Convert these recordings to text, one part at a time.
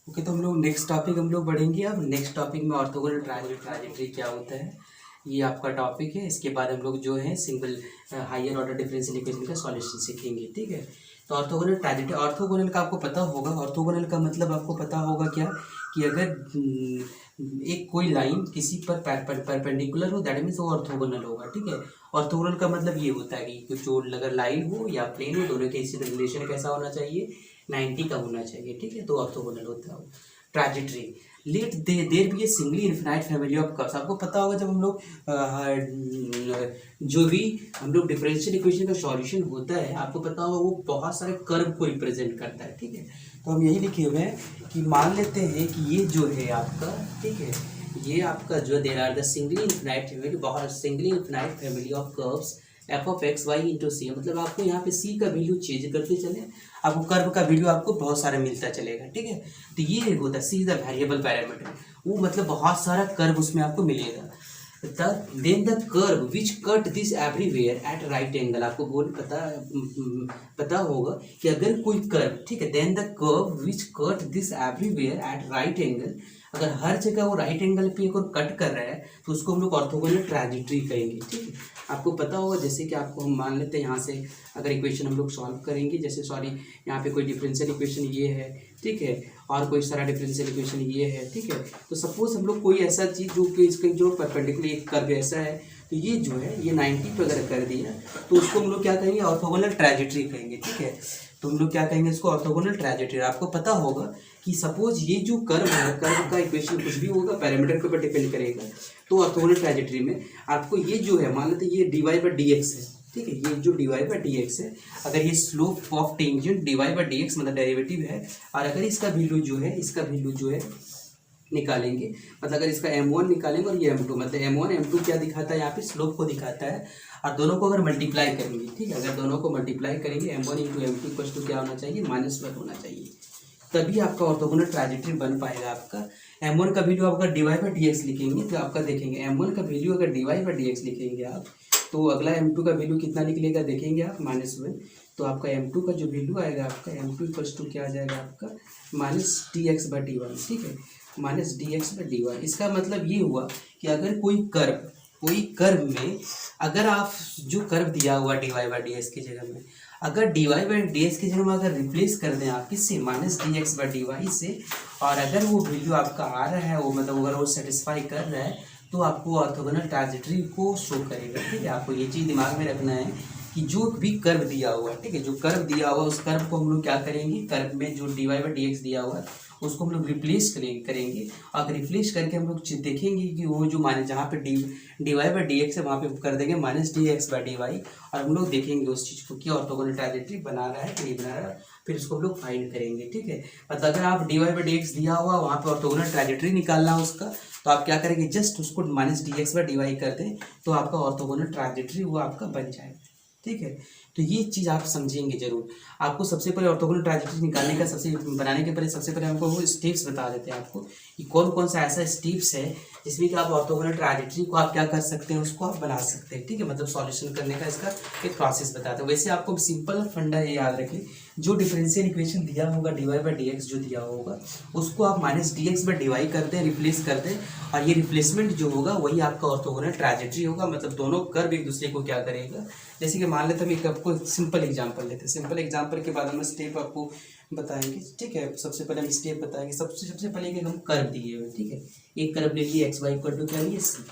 Okay, तो हम लोग नेक्स्ट टॉपिक हम लोग बढ़ेंगे। अब नेक्स्ट टॉपिक में ऑर्थोगोनल ट्राजेक्टरी क्या होता है, ये आपका टॉपिक है। इसके बाद हम लोग जो है single higher order differential equation का सॉल्यूशन सीखेंगे, ठीक है। तो ऑर्थोगोनल ट्राजेक्टरी, ऑर्थोगोनल का आपको पता होगा, ऑर्थोगोनल का मतलब आपको पता होगा क्या, कि अगर एक कोई लाइन किसी पर परपेंडिकुलर हो, दैट मीन्स वो ऑर्थोगोनल होगा, ठीक है। ऑर्थोगोनल का मतलब ये होता है कि जो अगर लाइन हो या प्लेन हो, दोनों के इसी रिलेशन कैसा होना चाहिए, 90 का होना चाहिए, ठीक है। तो ऑर्थोगोनल होता है। Trajectory, let there be a singly infinite family of curves. आपको पता होगा जब हम लोग जो भी हम लोग डिफरेंशियल इक्वेशन का सॉल्यूशन होता है, आपको पता होगा वो बहुत सारे कर्व को रिप्रेजेंट करता है, ठीक है। तो हम यही लिखे हुए हैं कि मान लेते हैं कि ये जो है आपका, ठीक है, ये आपका जो there are the singly infinite family, बहुत singly infinite family of curves F of X Y into C, मतलब आपको यहाँ पे सी का वैल्यू चेंज करते चले, आपको कर्व का वैल्यू आपको बहुत सारा मिलता चलेगा, ठीक है। तो ये होता है c is the variable parameter, वो मतलब बहुत सारा कर्व उसमें आपको मिलेगा। Then the curve which cut this everywhere at right angle, आपको बोल पता होगा कि अगर कोई कर्व, ठीक है, then the curve which cut this everywhere at right angle, अगर हर जगह वो राइट एंगल पे एक और कट कर रहा है तो उसको हम लोग ऑर्थोगोनल ट्राजेक्टरी कहेंगे, ठीक है। आपको पता होगा, जैसे कि आपको हम मान लेते हैं यहाँ से अगर इक्वेशन हम लोग सॉल्व करेंगे, जैसे सॉरी यहाँ पे कोई डिफरेंशियल इक्वेशन ये है, ठीक है, और कोई सारा डिफरेंशियल इक्वेशन ये है, ठीक है। तो सपोज हम लोग कोई ऐसा चीज़ जो कि इसका जो परपेंडिकुलर एक कर्व ऐसा है, तो ये जो है ये 90 पे अगर कर दिया तो उसको हम लोग क्या कहेंगे, ऑर्थोगोनल ट्राजेक्टरी कहेंगे, ठीक है। तो हम लोग क्या कहेंगे इसको, ऑर्थोगोनल ट्राजेक्टरी। आपको पता होगा कि सपोज ये जो कर्व है, कर्व का इक्वेशन कुछ भी होगा पैरामीटर के ऊपर डिपेंड करेगा, तो ऑर्थोगोनल ट्राजेक्टरी में आपको ये जो है, मान लेते ये dy बाई डी एक्स है, ठीक है, ये जो dy बाई डी एक्स है, अगर ये slope of tangent dy by D x मतलब डेरिवेटिव है, और अगर इसका वैल्यू जो है, इसका वैल्यू जो है निकालेंगे, मतलब अगर इसका m1 निकालेंगे और ये m2, मतलब m1 m2 क्या दिखाता है यहाँ पे, स्लोप को दिखाता है, और दोनों को अगर मल्टीप्लाई करेंगे, ठीक है, अगर दोनों को मल्टीप्लाई करेंगे m1 into m2 equal to क्या होना चाहिए, -1 होना चाहिए, तभी आपका ऑर्थोगोनल ट्राजेक्टरी बन पाएगा। आपका m1 का वैल्यू आप अगर dy बाई डी एक्स लिखेंगे तो आपका देखेंगे m1 का वैल्यू अगर dy बाई डी एक्स लिखेंगे आप, तो अगला m2 का वैल्यू कितना निकलेगा देखेंगे आप, -1। तो आपका m2 का जो वैल्यू आएगा आपका m2 इक्वल्स टू क्या आ जाएगा आपका, -dx बाई dy, ठीक है, -dx बाई dy। इसका मतलब ये हुआ कि अगर कोई कर्व में अगर आप जो कर्व दिया हुआ dy बाई डी एक्स की जगह में, अगर dy बाई डी एक्स की जगह में अगर रिप्लेस कर दें आप किससे, -dx बाई डी वाई से, और अगर वो वैल्यू आपका आ रहा है, वो मतलब अगर वो सेटिस्फाई कर रहा है, तो आपको ऑर्थोगोनल ट्राजेक्टरी को शो करेगा, ठीक है। आपको ये चीज़ दिमाग में रखना है कि जो भी कर्व दिया हुआ है, ठीक है, जो कर्व दिया हुआ है उस कर्व को हम लोग क्या करेंगे, कर्व में जो dy बाई डी एक्स दिया हुआ है उसको हम लोग रिप्लेस करेंगे, और रिप्लेस करके हम लोग देखेंगे कि वो जो माने जहाँ पे dy बाई डी एक्स है वहाँ पे कर देंगे -dx बाई डी वाई, और हम लोग देखेंगे उस चीज़ को कि ऑर्थोगोनल ट्राजेक्टरी बना रहा है कि नहीं बना रहा है, फिर उसको हम लोग फाइंड करेंगे, ठीक है। मतलब अगर आप dy बाई डी एक्स दिया हुआ वहाँ पे ऑर्थोगोनल ट्राजेक्टरी निकालना है उसका, तो आप क्या करेंगे, जस्ट उसको -dx बाई डी वाई कर दें तो आपका ऑर्थोगोनल ट्राजेक्टरी वो आपका बन जाएगा, ठीक है। तो ये चीज़ आप समझेंगे जरूर। आपको सबसे पहले ऑर्थोगोनल ट्राजेक्टरी निकालने का बनाने के पहले सबसे पहले हमको वो स्टेप्स बता देते हैं आपको कि कौन कौन सा ऐसा स्टेप्स है जिसमें कि आप ऑर्थोगोनल ट्राजेक्टरी को आप क्या कर सकते हैं, उसको आप बना सकते हैं, ठीक है। मतलब सॉल्यूशन करने का इसका एक प्रोसेस बताते हैं। वैसे आपको सिंपल फंडा ये याद रखें, जो डिफरेंशियल इक्वेशन दिया होगा dy बाई डी एक्स जो दिया होगा उसको आप -dx बाई डी वाई कर दें, रिप्लेस कर दें, और ये रिप्लेसमेंट जो होगा वही आपका ऑर्थोगोनल ट्राजेक्टरी होगा। मतलब दोनों कर्व एक दूसरे को क्या करेगा, जैसे कि मान लेते हैं हम आपको सिंपल एग्जांपल लेते हैं, सिंपल एग्जांपल के बाद हम स्टेप आपको बताएंगे, ठीक है। सबसे पहले हम स्टेप बताएंगे, सबसे पहले कि हम कर्व दिए हुए, ठीक है, एक कर्व ले लिए x y इक्वल टू क्या है सी,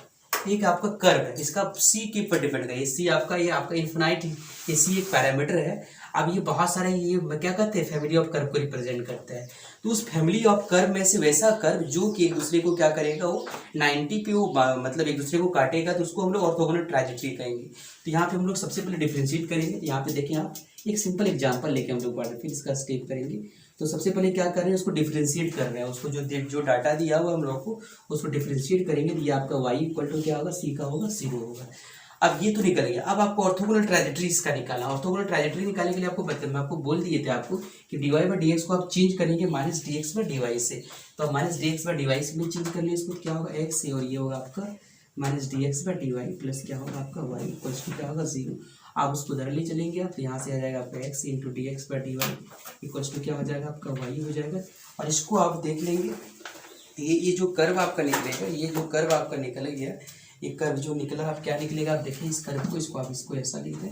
एक आपका कर्व है, इसका सी के ऊपर डिपेंड करेगा, सी आपका ये आपका इन्फिनाइट, ये सी एक पैरामीटर है। अब ये बहुत सारे ये क्या कहते हैं, फैमिली ऑफ कर्व को रिप्रेजेंट करते हैं। तो उस फैमिली ऑफ कर्व में से वैसा कर्व जो कि एक दूसरे को क्या करेगा, वो 90 पे वो मतलब एक दूसरे को काटेगा, तो उसको हम लोग ऑर्थोगोनल ट्राजेक्टरी कहेंगे। तो यहाँ पे हम लोग सबसे पहले डिफ्रेंशिएट करेंगे। यहाँ पे देखें आप, एक सिंपल एग्जाम्पल लेके हम लोग फिर इसका स्टेप करेंगे। तो सबसे पहले क्या कर रहे हैं, उसको डिफ्रेंशिएट कर रहे हैं, उसको जो डाटा दिया हुआ हम लोग को उसको डिफ्रेंशिएट करेंगे, तो ये आपका y इक्वल टू क्या होगा, सी का होगा 0 होगा। अब ये तो निकल गया, अब आपको ऑर्थोगोनल ट्राजेक्टरी इसका निकालना। ऑर्थोगोनल ट्राजेक्टरी निकालने के लिए आपको मैं आपको बोल दिए थे आपको कि dy बाई डी एक्स को आप चेंज करेंगे -dx बाई डी वाई से, तो -dx बाई डी वाई से चेंज कर लिए इसको, क्या होगा x से, और ये होगा आपका -dx by D y plus क्या होगा आपका y इक्वल्स टू क्या होगा 0। आप उसको उधर ले चलेंगे आप, तो यहाँ से आ जाएगा आपका x into D x by D y equals to क्या हो जाएगा आपका y हो जाएगा। और इसको आप देख लेंगे, ये जो कर्व आपका निकलेगा, ये जो कर्व आपका निकल गया, ये कर्व जो निकला आप क्या निकलेगा आप देखिए इस कर्व को, इसको आप इसको ऐसा लिख दें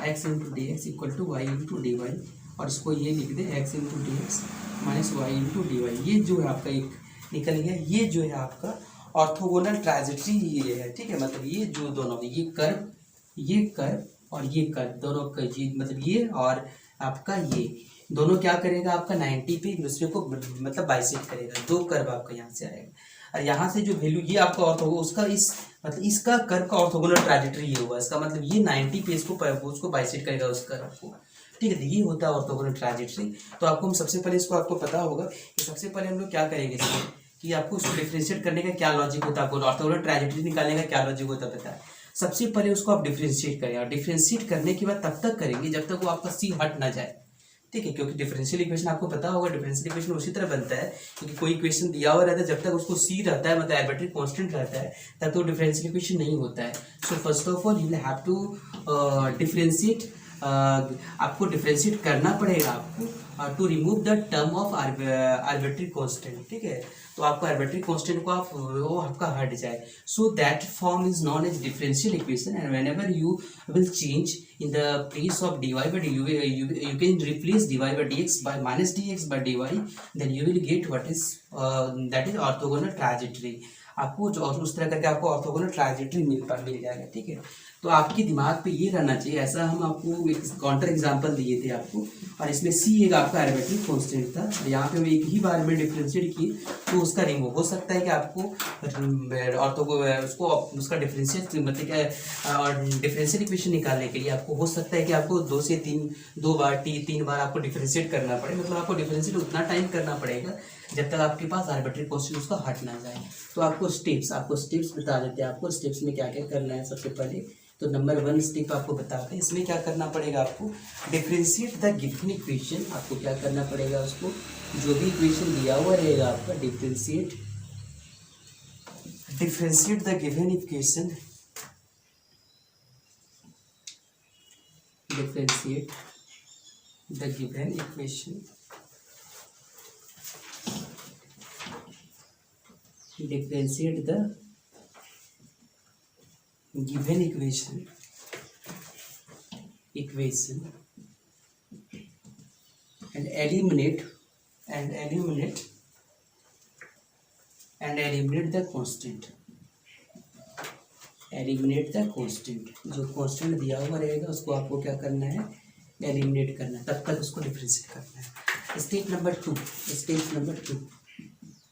x into D x equal to y into D y, और इसको ये लिख दें x into D x minus y into D y. ये जो है आपका एक निकल गया, ये जो है आपका ऑर्थोगोनल ट्राजेक्टरी ये है, ठीक है। मतलब ये जो दोनों ये कर्व और ये कर्व दोनों का ये मतलब ये और आपका ये दोनों क्या करेगा आपका 90 पे एक दूसरे को मतलब बाइसेक्ट करेगा, दो कर्व आपका यहाँ से आएगा। और यहाँ से जो वैल्यू ये आपका ऑर्थो उसका इस मतलब इसका कर्व का ऑर्थोगोनल ट्राजेक्टरी ये हुआ, इसका मतलब ये 90 पे उसको बाइसेक्ट करेगा उस कर्व को, ठीक है। तो ये होता है ऑर्थोगोनल ट्राजेक्टरी। तो आपको हम सबसे पहले इसको आपको पता होगा कि सबसे पहले हम लोग क्या करेंगे इसमें कि आपको इसको डिफ्रेंशिएट करने का क्या लॉजिक होता है, आपको ऑर्थोगोनल ट्राजेक्टरी निकालने का क्या लॉजिक होता है पता है। सबसे पहले उसको आप डिफ्रेंशिएट करें, और डिफ्रेंशिएट करने के बाद तब तक करेंगे जब तक वो आपका सी हट ना जाए, ठीक है। क्योंकि डिफरेंशियल इक्वेशन आपको पता होगा, डिफरेंशियल इक्वेशन उसी तरह बनता है क्योंकि कोई इक्वेशन दिया हुआ रहता है जब तक उसको सी रहता है मतलब आर्बिट्रेरी कांस्टेंट रहता है तब तो डिफरेंशियल इक्वेशन नहीं होता है। So first of all you will have to differentiate, आपको डिफरेंशिएट करना पड़ेगा आपको to remove the term of arbitrary constant, ठीक है। तो आपको आर्बिट्रेरी कांस्टेंट को आप वो आपका हट जाए, so that form is known as differential equation. And whenever you will change in the place of dy by dy, you can replace dy by dx by minus dx by dy, then you will get what is that is orthogonal trajectory। आपको जो उस तरह करके आपको orthogonal trajectory मिल जाएगा, ठीक है। तो आपके दिमाग पे ये रहना चाहिए, ऐसा हम आपको एक काउंटर एग्जांपल दिए थे आपको, और इसमें सी एक आपका आर्बिट्रेरी कांस्टेंट था, और यहाँ पे हम एक ही बार में डिफरेंशिएट किए तो उसका रिमूव हो सकता है कि आपको उसको उसका डिफरेंशियल मतलब क्या और डिफरेंशियल इक्वेशन निकालने के लिए आपको हो सकता है कि आपको 2 से 3 बार आपको डिफरेंशिएट करना पड़े, मतलब आपको डिफरेंशिएट उतना टाइम करना पड़ेगा जब तक आपके पास आर्बिट्रेरी कांस्टेंट उसका हट ना जाए। तो आपको स्टेप्स बता देते हैं, आपको स्टेप्स में क्या क्या करना है। सबसे पहले तो नंबर 1 स्टेप आपको बताते हैं, इसमें क्या करना पड़ेगा आपको डिफरेंशिएट द गिवन इक्वेशन। आपको क्या करना पड़ेगा, उसको जो भी इक्वेशन दिया हुआ रहेगा आपका differentiate the given equation, differentiate the given equation, differentiate the given equation and eliminate the constant, जो कांस्टेंट दिया हुआ रहेगा उसको आपको क्या करना है, एलिमिनेट करना है, तब तक उसको डिफरेंशिएट करना है। स्टेप नंबर 2,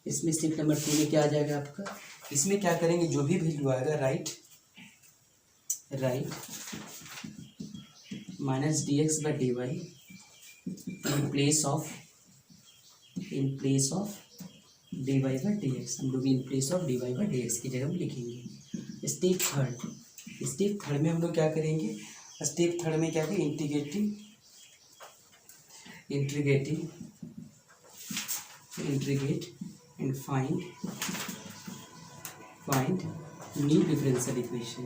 इसमें स्टेप नंबर 2 में क्या आ जाएगा आपका, इसमें क्या करेंगे जो भी वैल्यू आएगा right minus D x by D y in place of d Y by D x, हम लोग in place of d Y by D x की जगह में लिखेंगे। स्टेप थर्ड में हम लोग क्या करेंगे, स्टेप थर्ड में क्या करेंगे, integrate and find new differential equation,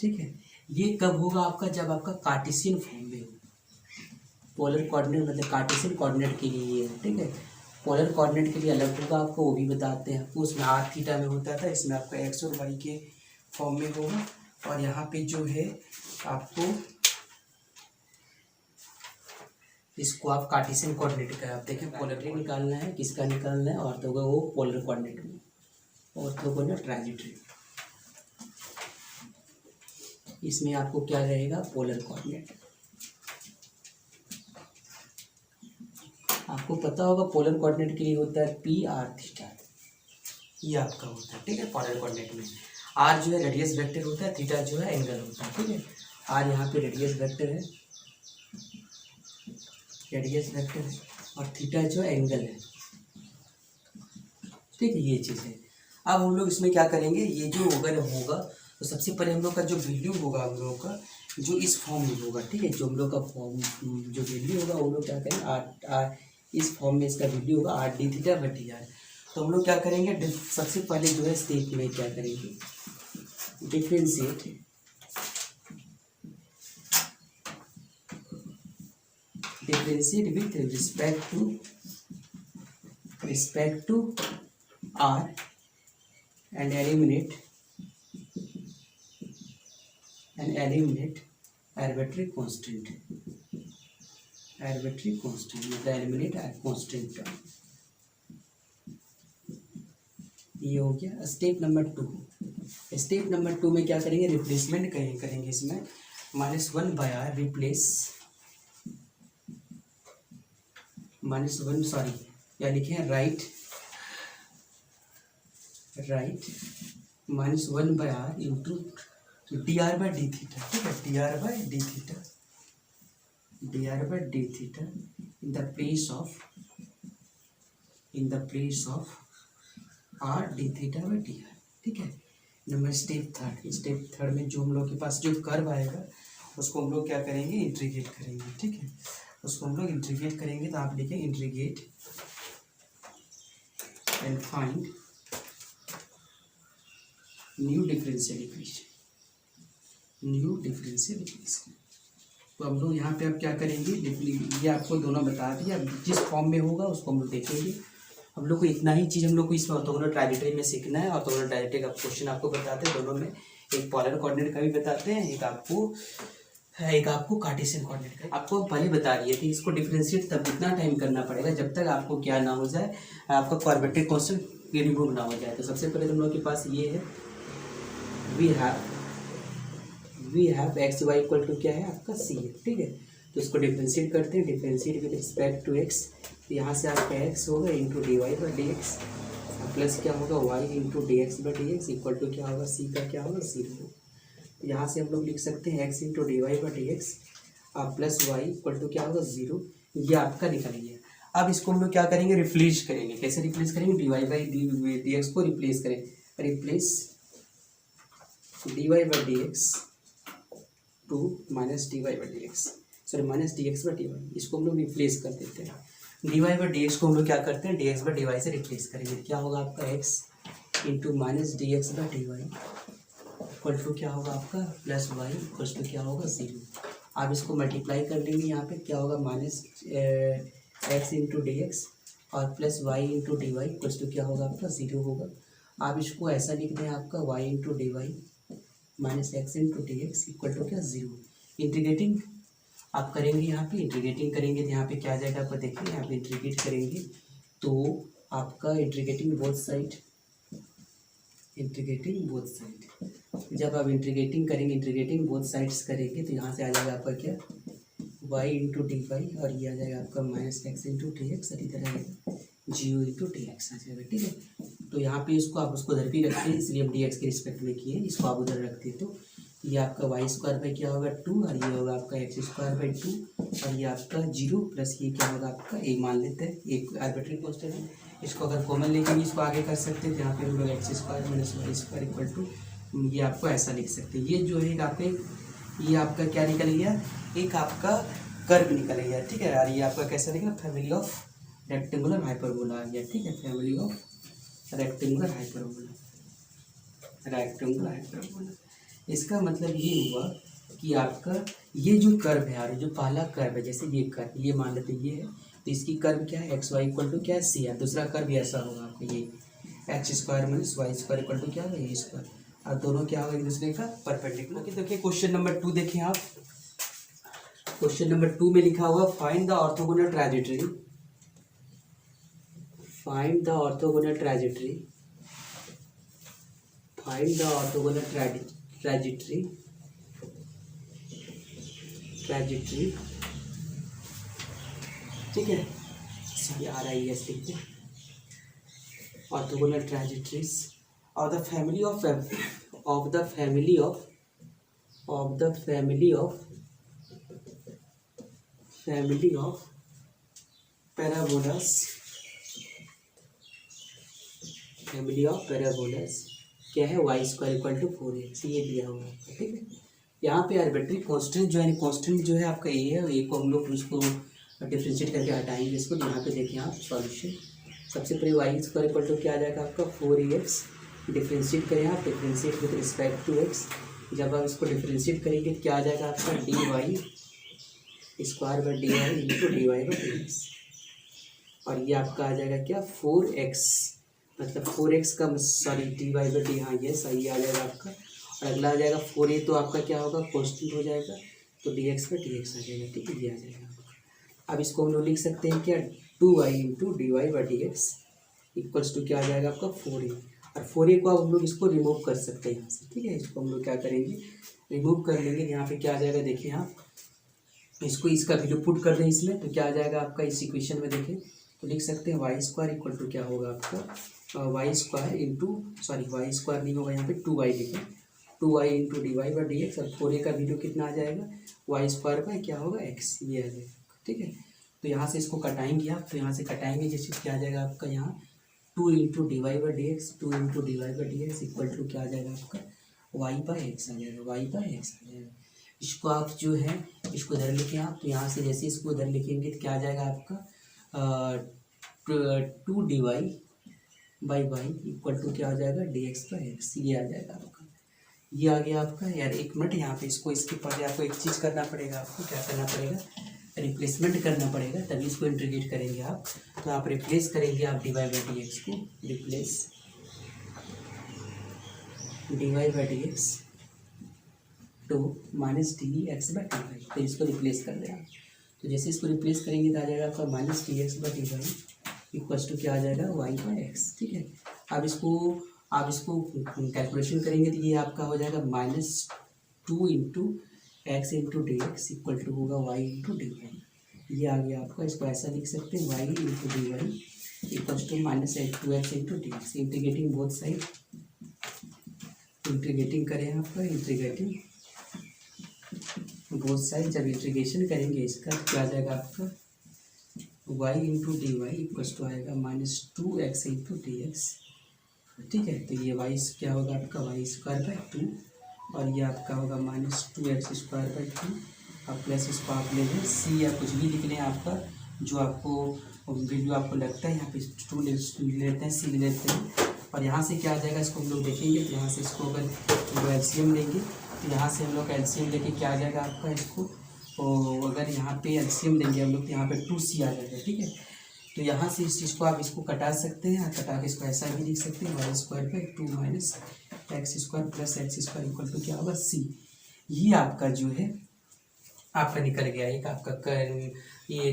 ठीक है। ये कब होगा आपका, जब आपका कार्टेशियन फॉर्म में हो, पोलर कोऑर्डिनेट मतलब कार्टेशियन कोऑर्डिनेट के लिए है, ठीक है। पोलर कोऑर्डिनेट के लिए अलग होगा, आपको वो भी बताते हैं आपको, उसमें r थीटा में होता था, इसमें आपका x और y के फॉर्म में होगा। और यहाँ पे जो है आपको इसको आप कार्टेशियन कोऑर्डिनेट का आप देखें पोलर निकालना है, किसका निकालना है, ऑर्थोगोनल वो पोलर कोऑर्डिनेट में ऑर्थोगोनल ट्राजेक्टरी, इसमें आपको क्या रहेगा पोलर कोऑर्डिनेट। आपको पता होगा पोलर कोऑर्डिनेट के लिए होता है पी आर थीटा, ये आपका होता है, ठीक है। पोलर कोऑर्डिनेट में आर जो है रेडियस वेक्टर होता है, थीटा जो है एंगल होता है, ठीक है। आर यहाँ पे रेडियस वेक्टर है और थीटा जो एंगल है, ठीक है, ये चीज़ है। अब हम लोग इसमें क्या करेंगे, ये जो होगा तो सबसे पहले हम लोग का जो वैल्यू होगा हम लोग का जो इस फॉर्म में होगा, ठीक है। जो हम लोग का फॉर्म जो वैल्यू होगा वो लोग क्या करेंगे, इस फॉर्म में इसका वैल्यू होगा are d theta but D R. तो हम लोग क्या करेंगे, सबसे पहले जो है स्टेप में क्या करेंगे, differentiate with respect to r and eliminate arbitrary constant मतलब eliminate constant term। ये हो गया स्टेप नंबर 2। स्टेप नंबर 2 में क्या करेंगे, रिप्लेसमेंट करेंगे इसमें -1 बाय आर रिप्लेस -1 या लिखे हैं right -1 by r into D R by D theta. ठीक है, D R by D theta in the place of r d theta by D r. ठीक है, नंबर स्टेप थर्ड में जो हम लोग के पास जो कर्व आएगा उसको हम लोग क्या करेंगे, इंटीग्रेट करेंगे। ठीक है, उसको हम लोग इंटीग्रेट करेंगे तो आप लिखें integrate and find new differential equation. तो हम लोग यहाँ पे अब क्या करेंगे, ये आपको दोनों बता दिया, जिस फॉर्म में होगा उसको हम लोग देखेंगे। हम लोग को इतना ही चीज़ हम लोग को इसमें ऑर्थोगोनल ट्रायंगल में सीखना है। ऑर्थोगोनल ट्रायंगल का क्वेश्चन आपको बताते हैं दोनों में, एक पोलर कोऑर्डिनेट का भी बताते हैं, एक आपको कार्टेशियन कोऑर्डिनेट का। आपको पहले बता दिए थे इसको डिफरेंशिएट तब इतना टाइम करना पड़ेगा जब तक आपको क्या ना हो जाए, आपका क्वाड्रेटिक कांस्टेंट रिमूव ना हो जाए। तो सबसे पहले तुम लोग के पास ये है, we have x y equal to क्या है आपका सी है। ठीक है, तो इसको डिफरेंशिएट करते हैं, differentiate with respect to x. तो यहाँ से आपका एक्स होगा into D Y by D x plus क्या होगा y into D x by D x equal to क्या होगा, सी का क्या होगा 0। यहाँ से हम लोग लिख सकते हैं x into D Y by D x plus y equal to क्या होगा 0। ये आपका निकल गया। अब इसको हम लोग क्या करेंगे, रिप्लेस करेंगे। कैसे रिप्लेस करेंगे, d Y by D x को रिप्लेस करें, replace D Y by D x to minus d Y by D x, sorry minus D x by D y, इसको हम लोग रिप्लेस कर देते हैं। D Y by D x को हम लोग क्या करते हैं, d x by D y से रिप्लेस करेंगे। क्या होगा आपका x into minus D x by D Y equal to क्या होगा आपका प्लस वाई इक्वल टू क्या होगा 0। आप इसको मल्टीप्लाई कर लेंगे, यहाँ पे क्या होगा minus x into D x और plus Y into D Y equal to क्या होगा आपका 0 होगा। आप इसको ऐसा लिख दें आपका y into D y minus x into D x equal to क्या 0। इंटीग्रेटिंग आप करेंगे, यहाँ पे इंटीग्रेटिंग करेंगे तो यहाँ पे क्या आ जाएगा आपको देखिए, यहाँ पे इंटीग्रेट करेंगे तो आपका इंटीग्रेटिंग बोथ साइड, जब आप इंटीग्रेटिंग करेंगे, इंटीग्रेटिंग बोथ साइड्स करेंगे तो यहाँ से आ जाएगा आपका क्या वाई इंटू डी वाई और ये आ जाएगा आपका minus x into D x और इधर आएगा 0 इंटू डी एक्स आ जाएगा। ठीक है, तो यहाँ पे इसको आप उसको उधर भी रखते हैं, इसलिए हम डी एक्स के रिस्पेक्ट में किए, इसको आप उधर रखते हैं तो ये आपका वाई स्क्वायर बाई क्या होगा 2 और ये होगा आपका एक्स स्क्वायर बाई 2 और ये आपका 0 प्लस ये क्या होगा आपका ए मान लेते हैं, एक आर्बिट्रेरी कांस्टेंट है। इसको अगर कॉमन लेके भी इसको आगे कर सकते हैं, जहाँ पे हम लोग x square minus y square equal to ये आपको ऐसा लिख सकते हैं। ये जो है ये आपका क्या निकल गया, एक आपका कर्व निकल गया। ठीक है, और ये आपका कैसा निकला, फैमिली ऑफ रेक्टेंगुलर हाइपरबोला आ गया। ठीक है, फैमिली ऑफ रेक्टेंगुलर हाइपरबोला। इसका मतलब ये हुआ कि आपका ये जो कर्व है यार, जो पहला कर्व है, जैसे ये कर्व ये मान लेते ये है तो इसकी कर्व क्या है एक्स वाई इक्वल टू क्या है सी है। दूसरा कर्व भी ऐसा होगा आपका, ये x square minus y square equal to क्या होगा ए स्क्वायर, और दोनों क्या होगा एक दूसरे का परपेंडिकुलर। ओके, देखिए क्वेश्चन नंबर 2 देखें आप। क्वेश्चन नंबर 2 में लिखा हुआ find the orthogonal trajectory, find the orthogonal trajectory ठीक है, सॉरी RIS लिखते हैं, orthogonal trajectories of the family of parabolas क्या है Y square equal to 4x, ये दिया हुआ है। ठीक है, यहाँ पे आर्बिट्री कांस्टेंट जो है, कांस्टेंट जो है आपका ए है, ए को हम लोग उसको और डिफ्रेंशिएट करके हटाएंगे इसको। यहाँ पे देखिए आप सॉल्यूशन, सबसे पहले वाई स्क्वायर इक्वल टू क्या आ जाएगा आपका 4ax। डिफ्रेंशिएट करें आप, differentiate with respect to x. जब आप इसको डिफ्रेंशिएट करेंगे क्या आ जाएगा आपका dy square by dy into dy by dx। और ये आपका आ जाएगा क्या 4x, मतलब 4x का सॉरी dy बाई डी, हाँ ये सही आ जाएगा आपका। और अगला आ जाएगा 4a, तो आपका क्या होगा कॉन्स्टेंट हो जाएगा, तो dx बाई dx आ जाएगा, ठीक है ये आ जाएगा आपका। अब इसको हम लोग लिख सकते हैं क्या 2y into D Y by D x equals to क्या आ जाएगा आपका 4a। और 4a को अब हम लोग इसको रिमूव कर सकते हैं यहाँ से, ठीक है। इसको हम लोग क्या करेंगे रिमूव कर लेंगे। यहाँ पे क्या आ जाएगा देखिए आप, इसको इसका वैल्यू पुट कर दें इसमें, तो क्या आ जाएगा आपका इस इक्वेशन में देखें तो लिख सकते हैं वाई स्क्वायर इक्वल टू क्या होगा आपका y square into sorry y square नहीं होगा यहाँ पे 2y लिखें, 2y into D Y by D x. और 4a का वैल्यू कितना आ जाएगा वाई स्क्वायर बाई क्या होगा x, ये आ जाएगा, ठीक है। तो यहाँ से इसको कटाएंगे आप, तो यहाँ से कटाएंगे जैसे क्या आ जाएगा आपका यहाँ 2 into D Y by D x, 2 into D Y by D x equal to क्या आ जाएगा आपका वाई बाई एक्स आ जाएगा, वाई बाई एक्स आ जाएगा। इसको आप जो है इसको इधर लिखें आप, तो यहाँ से जैसे इसको इधर लिखेंगे तो क्या आ जाएगा आपका 2 d Y by y equal to क्या आ जाएगा डी एक्स बाई एक्स, ये आ जाएगा आपका। ये आ गया आपका। यार एक मिनट यहाँ पे इसको इसके पहले आपको एक चीज़ करना पड़ेगा, आपको क्या करना पड़ेगा रिप्लेसमेंट करना पड़ेगा, तभी इसको इंटीग्रेट करेंगे आप। तो आप रिप्लेस करेंगे आप D Y by D x को, replace D Y by D x to minus D x by D Y, तो इसको रिप्लेस कर दें आप। तो जैसे इसको रिप्लेस करेंगे तो आ जाएगा आपका minus D x by D y equals to क्या आ जाएगा वाई बाई एक्स, ठीक है। अब इसको आप इसको कैलकुलेशन करेंगे तो ये आपका हो जाएगा -2 into x into D x equal to होगा वाई इंटू डी वाई, ये आ गया आपका। इसको ऐसा लिख सकते हैं y into D y equals to -2x into D x. Integrating both side, integrating करें आपका, इंटीग्रेटिंग बोथ साइड। जब इंटीग्रेशन करेंगे इसका तो क्या आ जाएगा आपका y into D y equals to आएगा -2x इंटू डी एक्स, ठीक है। तो ये वाई क्या होगा आपका वाई स्क्वायर बाई 2 और ये आपका होगा -2x स्क्वायर बाई 2 और प्लस इसको आप ले लें सी या कुछ भी लिख लें आपका जो आपको वैल्यू आपको लगता है। यहाँ पे 2 लेते हैं, सी लेते हैं। और यहाँ से क्या आ जाएगा इसको हम लोग देखेंगे, तो यहाँ से इसको अगर एलसीएम लेंगे तो यहाँ से हम लोग एलसीएम लेके क्या आ जाएगा आपका इसको, तो अगर यहाँ पे एलसीएम लेंगे हम लोग तो यहाँ पे 2c आ जाएगा, ठीक है। तो यहाँ से इस चीज़ को आप इसको कटा सकते हैं, कटा के इसको ऐसा भी लिख सकते हैं Y square by 2 minus x square plus x square equal to क्या होगा सी। ये आपका जो है आपका निकल गया, एक आपका ये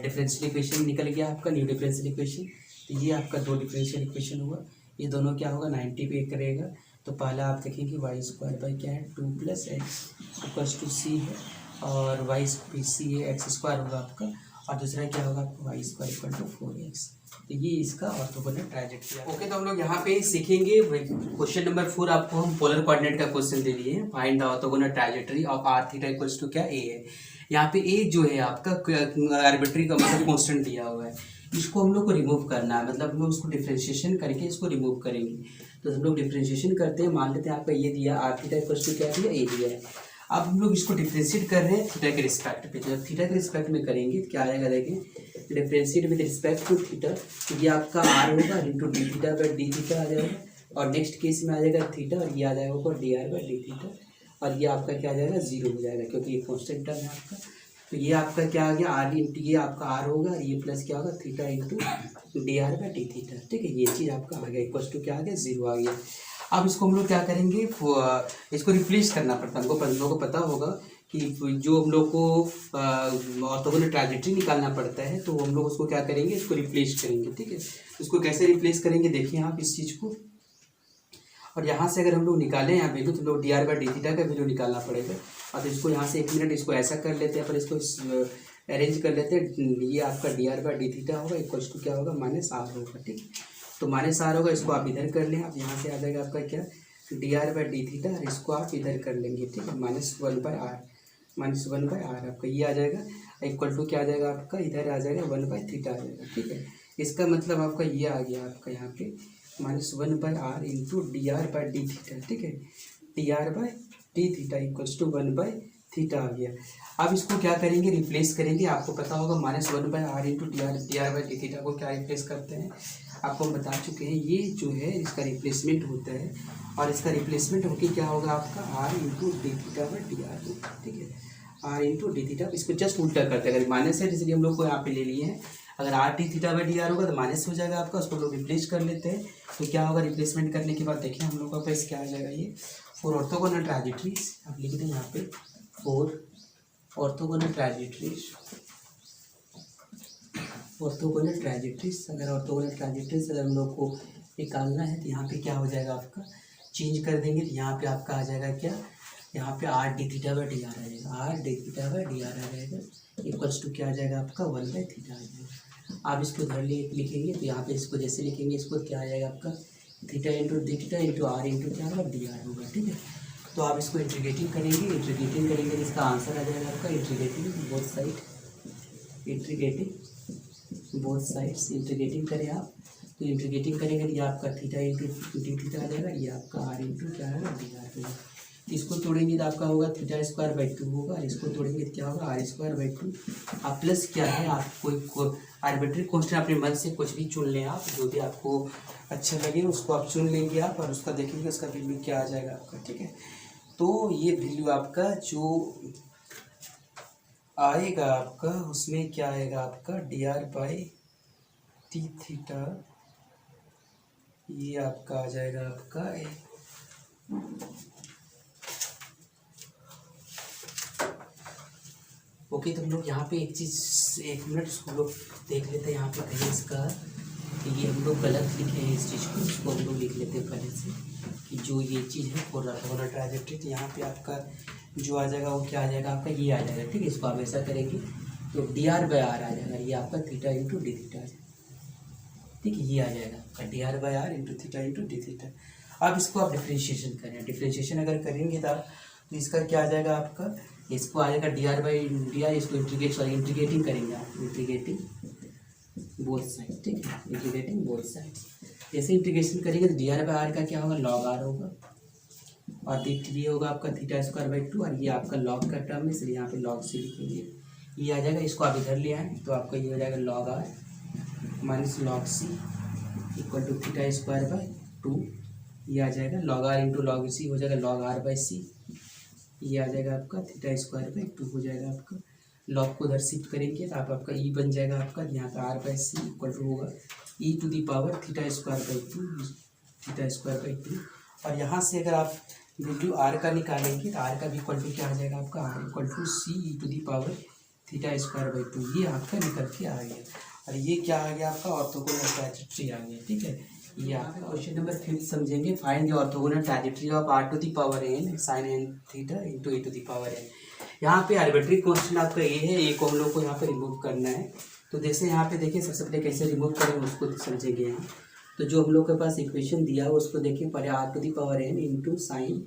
डिफरेंशियल इक्वेशन निकल गया आपका, न्यू डिफरेंशियल इक्वेशन। तो ये आपका 2 डिफरेंशियल इक्वेशन हुआ, ये दोनों क्या होगा 90 पे करेगा। तो पहला आप देखेंगे वाई स्क्वायर बाई क्या है 2 plus x equals to C है, और वाई सी है एक्स स्क्वायर होगा आपका, और दूसरा क्या होगा आपका y square equal to 4x। तो ये इसका ऑर्थोगोनल ट्राइजेक्टरी। ओके, तो हम लोग यहाँ पे सीखेंगे क्वेश्चन नंबर 4। आपको हम पोलर कोऑर्डिनेट का क्वेश्चन दे दिए हैं, find the orthogonal trajectory of R theta equals to क्या ए है। यहाँ पे ए जो है आपका आर्बिट्री का मतलब कॉन्स्टेंट दिया हुआ है, इसको हम लोग को रिमूव करना है, मतलब हम लोग उसको डिफ्रेंशिएशन करके इसको रिमूव करेंगे। तो हम लोग डिफ्रेंशिएशन करते हैं, मान लेते हैं आपका ये दिया आर थीटा इक्वल्स टू क्या दिया ए दिया है। अब हम लोग इसको डिफ्रेंशिएट कर रहे हैं थीटा के रिस्पेक्ट पे, जब थीटा के रिस्पेक्ट में करेंगे तो क्या आएगा देखिए differentiate with respect to theta, तो ये आपका आर होगा into D theta by D theta आ जाएगा, और नेक्स्ट केस में आ जाएगा थीटा और ये आ जाएगा ऊपर D R by D theta, और ये आपका क्या आ जाएगा 0 हो जाएगा क्योंकि ये कॉन्स्टेंट टर्म है आपका। तो ये आपका क्या आ गया आर इंटू ये आपका आर होगा, ये प्लस क्या होगा theta into D R by D theta, ठीक है। ये चीज़ आपका आ गया इक्वल्स टू क्या आ गया 0 आ गया। अब इसको हम लोग क्या करेंगे, इसको रिप्लेस करना पड़ता है हमको, हम लोग को पता होगा कि जो हम लोग को ऑर्थोगोनल ट्राइजेक्टरी निकालना पड़ता है, तो हम लोग उसको क्या करेंगे इसको रिप्लेस करेंगे, ठीक है। इसको कैसे रिप्लेस करेंगे देखिए आप इस चीज़ को, और यहाँ से अगर हम लोग निकालें यहाँ वैल्यू तो हम लोग D R by D theta का वैल्यू निकालना पड़ेगा। और तो इसको यहाँ से 1 मिनट इसको ऐसा कर लेते हैं, पर इसको अरेंज कर लेते हैं। ये आपका d are by D theta होगा इक्वल्स टू क्या होगा -r होगा, ठीक है। तो -r होगा, इसको आप इधर कर लें, आप यहाँ से आ जाएगा आपका क्या D R by D theta, और इसको आप इधर कर लेंगे, ठीक है। -1 बाई r आपका ये आ जाएगा इक्वल टू क्या आ जाएगा आपका इधर आ जाएगा 1 बाई थीटा आ जाएगा, ठीक है। इसका मतलब आपका ये आ गया आपका यहाँ पे -1 by r into D R by D theta, ठीक है। D R by D theta equals to 1 by theta आ गया। अब इसको क्या करेंगे, रिप्लेस करेंगे। आपको पता होगा -1/r into D R by D theta को क्या रिप्लेस करते हैं, आपको हम बता चुके हैं। ये जो है इसका रिप्लेसमेंट होता है, और इसका रिप्लेसमेंट होके क्या होगा आपका r into D theta by D R होगा, ठीक है। r इंटू डी थीटा, इसको जस्ट उल्टा करते हैं। अगर माइनस है इसलिए हम लोग को यहाँ पे ले लिए हैं। अगर r D theta by D R होगा तो माइनस हो जाएगा आपका, उसको लोग रिप्लेस कर लेते हैं। तो क्या होगा, रिप्लेसमेंट करने के बाद देखिए हम लोग का पास क्या आ जाएगा, ये 4 ऑर्थोगोनल ट्राइजेक्टरीज, आप लिख दें यहाँ पे 4 ऑर्थोगोनल ट्राइजेक्टरीज। ऑर्थोगोनल ट्राइजेक्टरीज, अगर ऑर्थोगोनल ट्राइजेक्टरीज अगर हम लोग को निकालना है तो यहाँ पे क्या हो जाएगा आपका, चेंज कर देंगे तो यहाँ पे आपका आ जाएगा क्या, यहाँ पे r D theta by D R आ जाएगा, r D theta by D R आ जाएगा, इक्वल्स टू क्या आ जाएगा आपका 1/थीटा आ जाएगा। आप इसको धर लिखेंगे तो यहाँ पे इसको जैसे लिखेंगे, इसको क्या आ जाएगा आपका theta into D theta into r into क्या होगा डी आर होगा, ठीक है। तो आप इसको इंटीग्रेटिंग करेंगे तो इसका आंसर आ जाएगा आपका इंटीग्रेटिंग बोथ साइड्स, इंटीग्रेटिंग करें आप तो इंटीग्रेटिंग करेंगे तो ये आपका थीटा इंटू डी थीटा आ जाएगा, ये आपका r इंटू क्या है डी आर होगा। इसको तोड़ेंगे तो आपका होगा थीटा स्क्वायर बाई 2 होगा, और इसको तोड़ेंगे तो क्या होगा r स्क्वायर बाई 2। आप प्लस क्या है, आप कोई आर्बिट्री कांस्टेंट अपने मन से कुछ भी चुन लें, आप जो भी आपको अच्छा लगे उसको आप चुन लेंगे आप, और उसका देखेंगे उसका वैल्यू क्या आ जाएगा आपका, ठीक है। तो ये वैल्यू आपका जो आएगा आपका, उसमें क्या आएगा आपका d R by T theta, ये आपका आ जाएगा आपका ओके। तो हम लोग यहाँ पे एक चीज़, एक मिनट इसको लोग देख लेते हैं यहाँ पे कहीं इसका, कि ये हम लोग गलत लिखे हैं इस चीज़ को, इसको हम लोग लिख लेते हैं पहले से कि जो ये चीज़ है ऑर्थोगोनल ट्राइजेक्टरी, तो यहाँ पे आपका जो आ जाएगा वो क्या आ जाएगा आपका, ये आ जाएगा, ठीक है। इसको आप ऐसा करेंगे तो डी आर बाई आर आ जाएगा, ये आपका थीटा इंटू डी थीटा आ जाएगा, ठीक है। ये आ जाएगा आपका d are by r into theta into D theta. अब इसको आप डिफ्रेंशिएशन करें, डिफ्रेंशिएशन अगर करेंगे तो इसका क्या आ जाएगा आपका, इसको आ जाएगा D R by D R, इसको इंटीग्रेटिंग करेंगे आप, इंटीग्रेटिंग बोथ साइड, ठीक है, इंटीग्रेटिंग बोथ साइड। जैसे इंटीग्रेशन करेंगे तो डी आर बाई आर का क्या होगा, लॉग आर होगा, और ये होगा आपका थीटा स्क्वायर बाई 2, और ये आपका लॉग का टर्म है इसलिए यहाँ पे लॉग से लिखेंगे, ये आ जाएगा। इसको आप इधर ले आए तो आपका ये हो जाएगा log r minus log c equal to theta square by 2, ये आ जाएगा log r into log c हो जाएगा लॉग आर बाई सी, ये आ जाएगा आपका थीटा स्क्वायर बाई 2 हो जाएगा आपका। लॉग को उधर शिफ्ट करेंगे तो आपका ई बन जाएगा आपका, यहाँ का R by C equal to होगा E to the power theta square by 2, theta square by 2। और यहाँ से अगर आप वैल्यू आर का निकालेंगे तो आर का भी इक्वल टू क्या आ जाएगा आपका, r equal to c e to the power theta square by 2, ये आपका निकल के आ गया। और ये क्या आ गया आपका, ऑर्थोगोनल ट्राइजेक्टरी आ गया, ठीक है। ये आपका क्वेश्चन नंबर 5 समझेंगे, find the orthogonal trajectory of r to the power n sin n theta into e to the power n। यहाँ पे आर्बिट्री कांस्टेंट आपका ये है, एक हम लोग को यहाँ पे रिमूव करना है। तो जैसे यहाँ पे देखिए सबसे पहले कैसे रिमूव करें उसको समझेंगे यहाँ। तो जो हम लोग के पास इक्वेशन दिया है उसको देखिए, पहले r to the power n into sine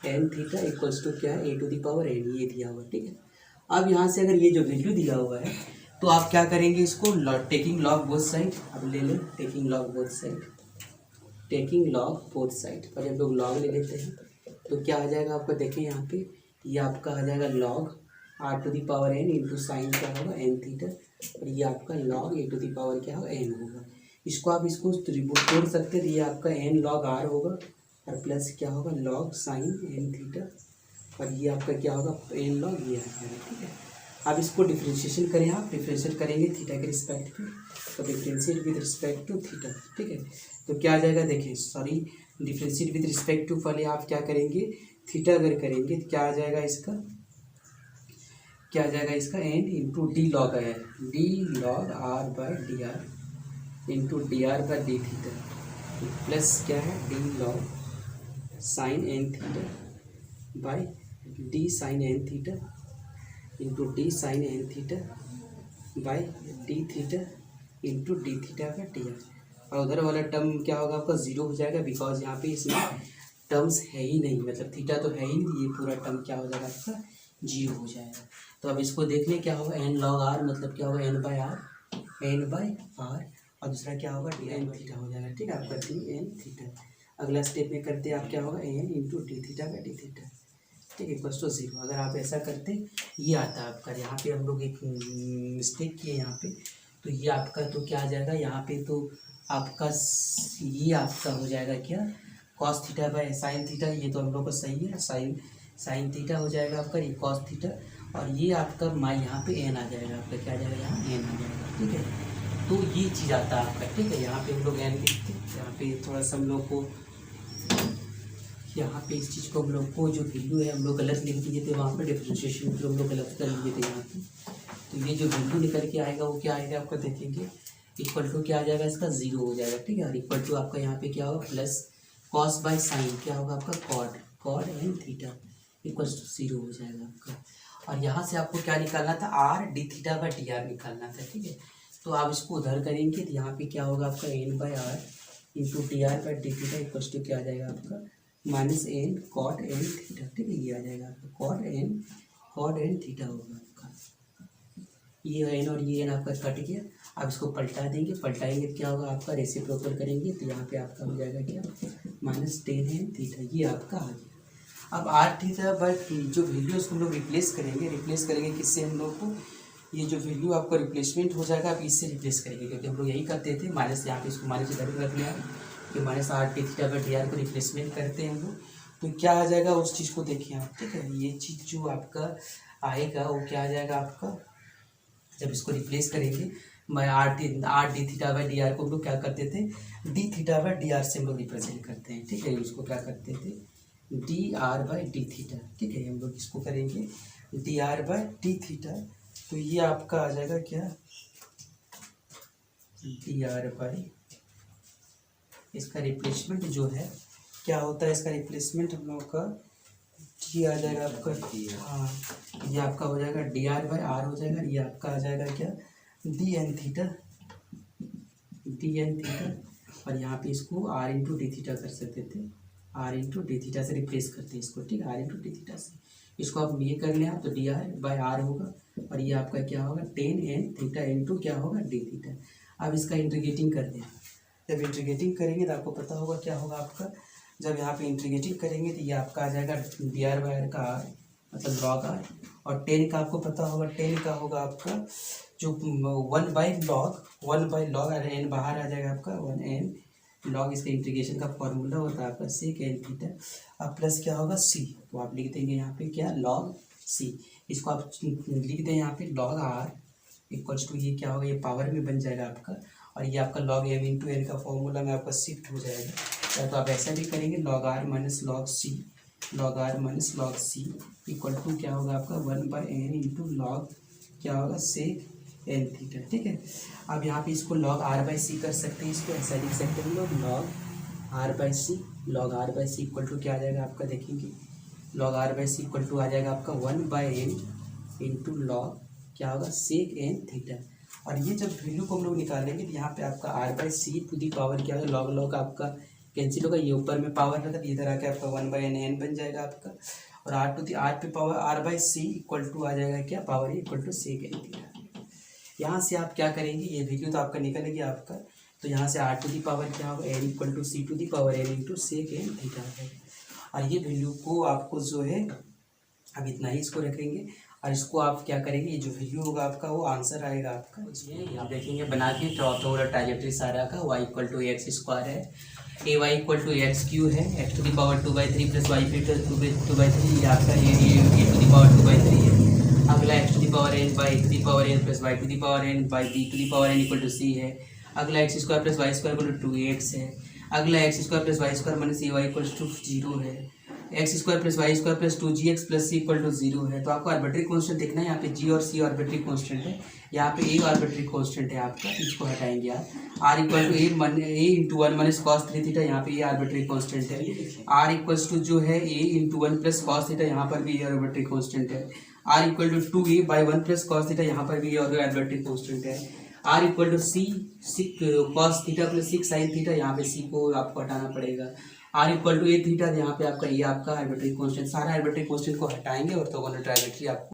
n theta equals to क्या है a to the power n, ये दिया हुआ, ठीक है। अब यहाँ से अगर ये जो वैल्यू दिया हुआ है तो आप क्या करेंगे, इसको टेकिंग लॉग बोथ साइड, अब ले लें taking log both side, taking log both side पर जब लोग लॉग ले लेते हैं तो क्या आ जाएगा आपका, देखिए यहाँ पे ये आपका आ जाएगा log r to the power n into sine क्या होगा n थीटा, और ये आपका log a to the power क्या होगा n होगा। इसको आप इसको तोड़ सकते हैं तो ये आपका n लॉग r होगा, और प्लस क्या होगा लॉग साइन n थीटा, और ये आपका क्या होगा n लॉग ये आ जाएगा, ठीक है। अब इसको डिफ्रेंशिएशन करें, आप डिफ्रेंशिएट करेंगे थीटा के रिस्पेक्ट पे, तो differentiate with respect to theta, ठीक है। तो क्या आ जाएगा, देखिए sorry differentiate with respect to, पहले आप क्या करेंगे थीटा अगर करेंगे तो क्या आ जाएगा इसका, क्या आ जाएगा इसका n into d log r, d log are by D r into D R by D theta, plus क्या है d log sine n theta by d sine n theta into d sine n theta by D theta into D theta का d r. और उधर वाला term क्या होगा आपका zero हो जाएगा, बिकॉज यहाँ पे इसमें टर्म्स है ही नहीं, मतलब थीटा तो है ही नहीं, ये पूरा टर्म क्या हो जाएगा आपका जीरो हो जाएगा। तो अब इसको देख लें क्या होगा n लॉग आर मतलब क्या होगा n बाई आर, और दूसरा क्या होगा डी एन थीटा हो जाएगा, ठीक है आपका डी एन थीटा। अगला स्टेप में करते हैं आप क्या होगा n into D theta by D theta, ठीक है, इक्वल्स टू 0। अगर आप ऐसा करते ये आता है आपका, यहाँ पे हम लोग एक मिस्टेक किए यहाँ पे, तो ये आपका तो क्या आ जाएगा यहाँ पे, तो आपका ये आपका हो जाएगा क्या, cos theta by sine theta, ये तो हम लोग को सही है, साइन थीटा हो जाएगा आपका, ये कॉस थीटा, और ये आपका माई यहाँ पे एन आ जाएगा आपका, क्या आ जाएगा यहाँ एन आ जाएगा, ठीक है। तो ये चीज़ आता है आपका, ठीक है। यहाँ पे हम लोग एन लिखते हैं, यहाँ पे थोड़ा सा हम लोग को, यहाँ पे इस चीज़ को हम लोग को जो वैल्यू है हम लोग गलत लिख दिए थे, वहाँ पे डिफरेंशिएशन हम लोग गलत कर लिए थे यहाँ पे। तो ये जो वैल्यू निकल के आएगा वो क्या आएगा आपका, देखेंगे इक्वल टू क्या आ जाएगा इसका, 0 हो जाएगा, ठीक है। और इक्वल टू आपका यहाँ पे क्या होगा, प्लस कॉस बाय साइन क्या होगा आपका, cot n theta equals to 0 हो जाएगा आपका। और यहाँ से आपको क्या निकालना था, are d theta by D R निकालना था, ठीक है। तो आप इसको उधर करेंगे तो यहाँ पे क्या होगा आपका, n by r into D r by d theta equals to क्या आ जाएगा आपका, minus n cot n theta, ठीक है। ये आ जाएगा आपका कॉट एन थीटा होगा आपका, ये एन और ये एन आपका कट गया। आप इसको पलटा देंगे, पलटाएंगे तो क्या होगा आपका, रेसिप्रोकल करेंगे तो यहाँ पे आपका हो जाएगा क्या, माइनस 10 एन थीटा, ये आपका आ गया। अब आर थीटा बट जो वैल्यू उसको हम लोग रिप्लेस करेंगे किससे, हम लोग को ये जो वैल्यू आपका रिप्लेसमेंट हो जाएगा, आप इससे रिप्लेस करेंगे, क्योंकि हम लोग यही करते थे, माइनस यहाँ पे इसको माइनस इधर रख लिया कि minus are d theta by D R को रिप्लेसमेंट करते हैं हम लोग, तो क्या आ जाएगा उस चीज़ को देखिए आप, ठीक है। ये चीज़ जो आपका आएगा वो क्या आ जाएगा आपका, जब इसको रिप्लेस करेंगे, मैं are d theta by D R को हम लोग क्या करते थे, D theta by D R से हम लोग रिप्रेजेंट करते हैं, ठीक है। उसको क्या करते थे, D R by D theta, ठीक है। हम लोग इसको करेंगे D R by D theta, तो ये आपका आ जाएगा क्या, डी आर बाई, इसका रिप्लेसमेंट जो है क्या होता है, इसका रिप्लेसमेंट हम लोग का ये आ जाएगा आपका, हाँ ये आपका हो जाएगा डी आर बाई आर हो जाएगा, ये आपका आ जाएगा क्या, डी एन थीटा, और यहाँ पे इसको आर इंटू डी थीटा कर सकते थे, आर इंटू डी थीटा से रिप्लेस करते हैं इसको, ठीक है, आर इंटू डी थीटा से। इसको आप ये कर लें आप तो डी आर बाई आर होगा, और ये आपका क्या होगा 10 एन थीटा इंटू क्या होगा डी थीटा। अब इसका इंटीग्रेटिंग कर दें, जब इंटीग्रेटिंग करेंगे तो आपको पता होगा क्या होगा आपका, जब यहाँ पे इंटीग्रेटिंग करेंगे तो ये आपका आ जाएगा डी आर बाई आर का आर, मतलब लॉग आर, और 10 का आपको पता होगा, 10 का होगा आपका जो 1 बाई लॉग और एन बाहर आ जाएगा आपका 1 एन लॉग, इसके इंटीग्रेशन का फॉर्मूला होता है आपका सेक एन थीटा, अब प्लस क्या होगा सी, तो आप लिख देंगे यहाँ पे क्या, लॉग सी। इसको आप लिख दें यहाँ पे लॉग आर इक्वल्स टू ये क्या होगा, ये पावर में बन जाएगा आपका, और ये आपका लॉग एम इंटू एन का फॉर्मूला में आपका शिफ्ट हो जाएगा, या तो आप ऐसा भी करेंगे log r minus log c equal to क्या होगा आपका 1 बाई एन इंटू लॉग क्या होगा सेक एन थीटा, ठीक है। अब यहाँ पे इसको लॉग आर बाई सी कर सकते हैं, इसको ऐसा लिख सकते हैं लोग log are by C equal to क्या आ जाएगा आपका, देखेंगे log are by C equal to आ जाएगा आपका 1 बाई एन इंटू लॉग क्या होगा सेक एन थीटा। और ये जब वैल्यू को हम लोग निकालेंगे तो यहाँ पे आपका r by c to the power क्या होगा, लॉग आपका कैंसिल होगा, ये ऊपर में पावर रहता है, इधर आके आपका 1 बाई एन बन जाएगा आपका, और आर पे power R by C equal to आ जाएगा क्या, power equal to sec N theta. यहाँ से आप क्या करेंगे, ये वैल्यू तो आपका निकलेगी आपका, तो यहाँ से आर टू दी पावर क्या होगा, n equal to c to the power n into sec N theta है। और ये वैल्यू को आपको जो है अब इतना ही इसको रखेंगे, और इसको आप क्या करेंगे, ये जो वैल्यू होगा आपका वो आंसर आएगा आपका, इसमें आप देखेंगे बना के ऑर्थोगोनल ट्राइजेक्टरी सारा का, y equal to X square है, A Y equal to X cube है, X to the power 2/3 plus Y फिर 2/3, ये आपका ए टू दी पावर 2/3 है। अगला X to the power N by to the power N plus Y to the power N by B to the power N equal to C है। अगला X square plus Y square equal to 2x है। अगला X square plus Y square minus A Y equal to 0 है। X square plus Y square plus 2gx plus C equal to 0 है। तो आपको arbitrary constant देखना है, यहाँ पे जी और सी आर्बिट्री कांस्टेंट है, यहाँ पे ए आर्बिट्री कांस्टेंट है आपका, इसको हटाएंगे आप। Are equal to A into 1 minus cos 3 theta, यहाँ पे ए आर्बिट्री कांस्टेंट है। आर इक्वल्स टू जो है ए इंटू 1 प्लस कॉस थीटा, यहाँ पर भी ए आर्बिट्री कांस्टेंट है। Are equal to 2a by 1 plus cos theta, यहाँ पर भी ये आर्बिट्री कांस्टेंट है। Are equal to C cos theta plus 6 sine theta, यहाँ पे सी को आपको हटाना पड़ेगा। R equal to a theta, यहाँ पे आपका ये आपका आर्बिट्री कांस्टेंट, सारा आर्बिट्री कांस्टेंट को हटाएंगे और ऑर्थोगोनल ट्राइजेक्टरी आपको